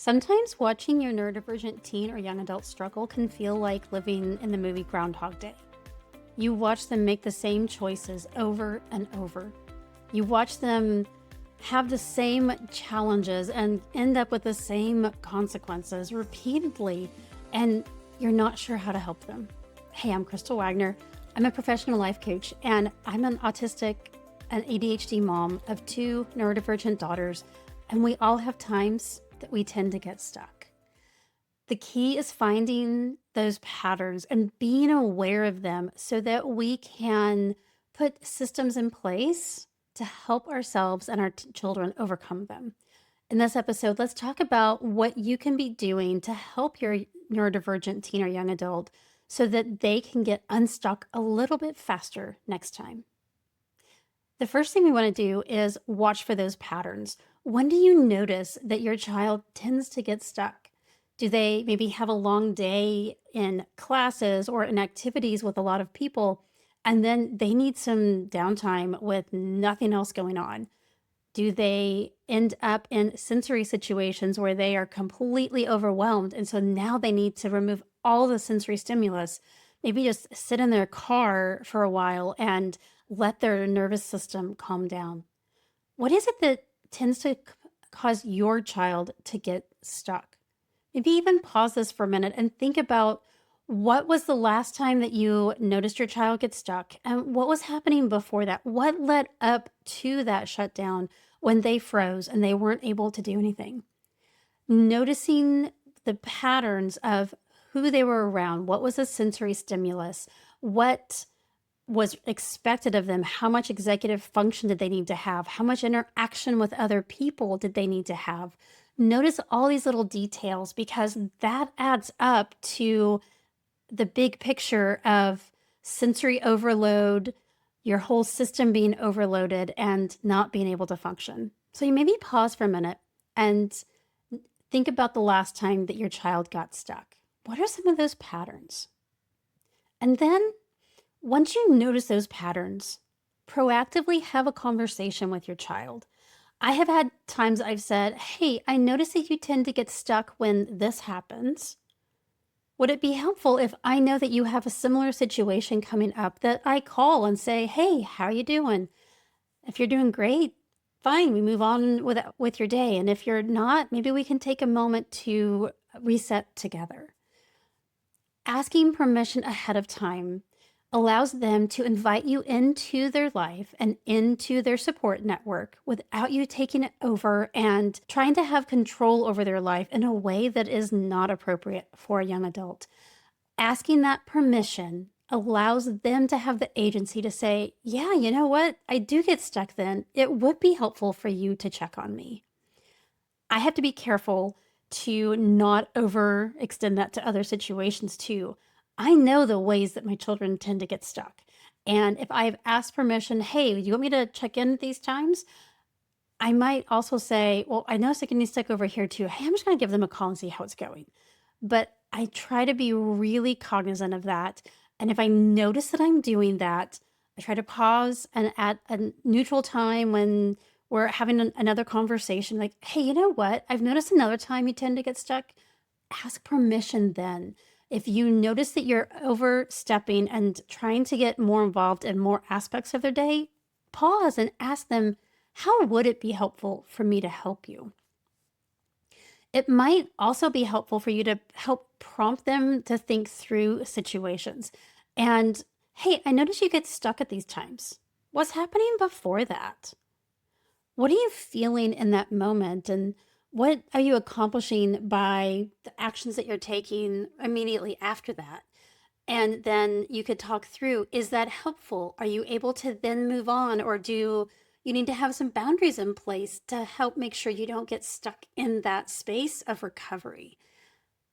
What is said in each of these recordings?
Sometimes watching your neurodivergent teen or young adult struggle can feel like living in the movie Groundhog Day. You watch them make the same choices over and over. You watch them have the same challenges and end up with the same consequences repeatedly, and you're not sure how to help them. Hey, I'm Crystal Wagner. I'm a professional life coach, and I'm an autistic and ADHD mom of two neurodivergent daughters, and we all have times that we tend to get stuck. The key is finding those patterns and being aware of them so that we can put systems in place to help ourselves and our children overcome them. In this episode, let's talk about what you can be doing to help your neurodivergent teen or young adult so that they can get unstuck a little bit faster next time. The first thing we want to do is watch for those patterns. When do you notice that your child tends to get stuck? Do they maybe have a long day in classes or in activities with a lot of people, and then they need some downtime with nothing else going on? Do they end up in sensory situations where they are completely overwhelmed, and so now they need to remove all the sensory stimulus, maybe just sit in their car for a while and let their nervous system calm down? What is it that tends to cause your child to get stuck? Maybe even pause this for a minute and think about what was the last time that you noticed your child get stuck and what was happening before that? What led up to that shutdown when they froze and they weren't able to do anything? Noticing the patterns of who they were around, what was the sensory stimulus, what was expected of them, how much executive function did they need to have, how much interaction with other people did they need to have. Notice all these little details because that adds up to the big picture of sensory overload, your whole system being overloaded and not being able to function. So you maybe pause for a minute and think about the last time that your child got stuck. What are some of those patterns? And then once you notice those patterns, proactively have a conversation with your child. I have had times I've said, hey, I notice that you tend to get stuck when this happens. Would it be helpful if I know that you have a similar situation coming up that I call and say, hey, how are you doing? If you're doing great, fine, we move on with your day. And if you're not, maybe we can take a moment to reset together. Asking permission ahead of time allows them to invite you into their life and into their support network without you taking it over and trying to have control over their life in a way that is not appropriate for a young adult. Asking that permission allows them to have the agency to say, yeah, you know what? I do get stuck then. It would be helpful for you to check on me. I have to be careful to not overextend that to other situations too. I know the ways that my children tend to get stuck. And if I've asked permission, hey, do you want me to check in these times? I might also say, well, I noticed they're getting stuck over here too. Hey, I'm just going to give them a call and see how it's going. But I try to be really cognizant of that. And if I notice that I'm doing that, I try to pause and at a neutral time when we're having another conversation, like, hey, you know what? I've noticed another time you tend to get stuck. Ask permission then. If you notice that you're overstepping and trying to get more involved in more aspects of their day, pause and ask them, how would it be helpful for me to help you? It might also be helpful for you to help prompt them to think through situations. And hey, I notice you get stuck at these times. What's happening before that? What are you feeling in that moment? And what are you accomplishing by the actions that you're taking immediately after that? And then you could talk through, is that helpful? Are you able to then move on? Or do you need to have some boundaries in place to help make sure you don't get stuck in that space of recovery?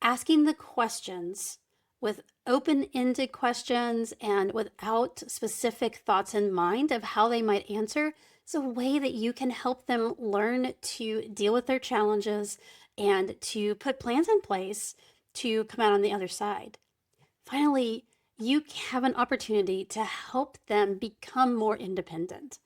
Asking the questions with open-ended questions and without specific thoughts in mind of how they might answer is a way that you can help them learn to deal with their challenges and to put plans in place to come out on the other side. Finally, you have an opportunity to help them become more independent.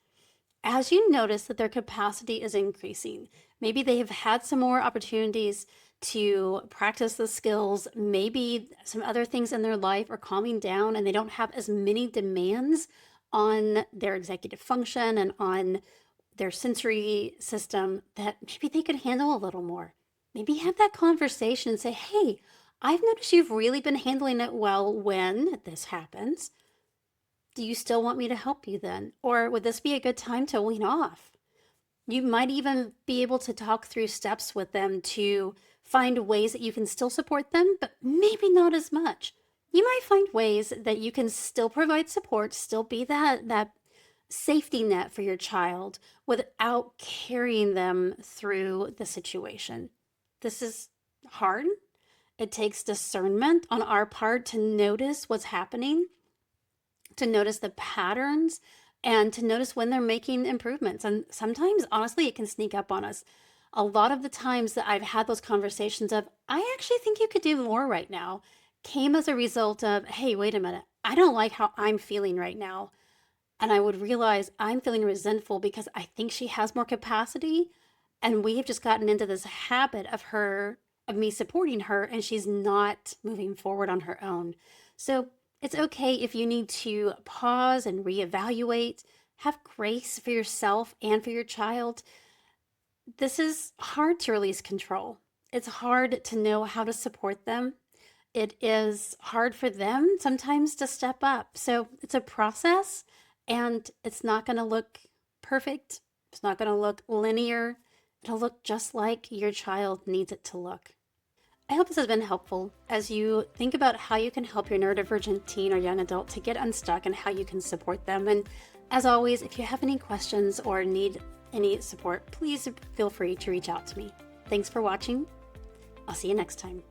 As you notice that their capacity is increasing, maybe they have had some more opportunities to practice the skills. Maybe some other things in their life are calming down and they don't have as many demands on their executive function and on their sensory system that maybe they could handle a little more. Maybe have that conversation and say, hey, I've noticed you've really been handling it well when this happens. Do you still want me to help you then? Or would this be a good time to wean off? You might even be able to talk through steps with them to find ways that you can still support them, but maybe not as much. You might find ways that you can still provide support, still be that safety net for your child without carrying them through the situation. This is hard. It takes discernment on our part to notice what's happening, to notice the patterns, and to notice when they're making improvements. And sometimes, honestly, it can sneak up on us. A lot of the times that I've had those conversations of, I actually think you could do more right now, came as a result of, hey, wait a minute, I don't like how I'm feeling right now. And I would realize I'm feeling resentful because I think she has more capacity. And we have just gotten into this habit of me supporting her, and she's not moving forward on her own. So it's okay if you need to pause and reevaluate, have grace for yourself and for your child. This is hard to release control. It's hard to know how to support them. It is hard for them sometimes to step up. So it's a process, and it's not going to look perfect. It's not going to look linear. It'll look just like your child needs it to look. I hope this has been helpful as you think about how you can help your neurodivergent teen or young adult to get unstuck and how you can support them. And as always, if you have any questions or need any support, please feel free to reach out to me. Thanks for watching. I'll see you next time.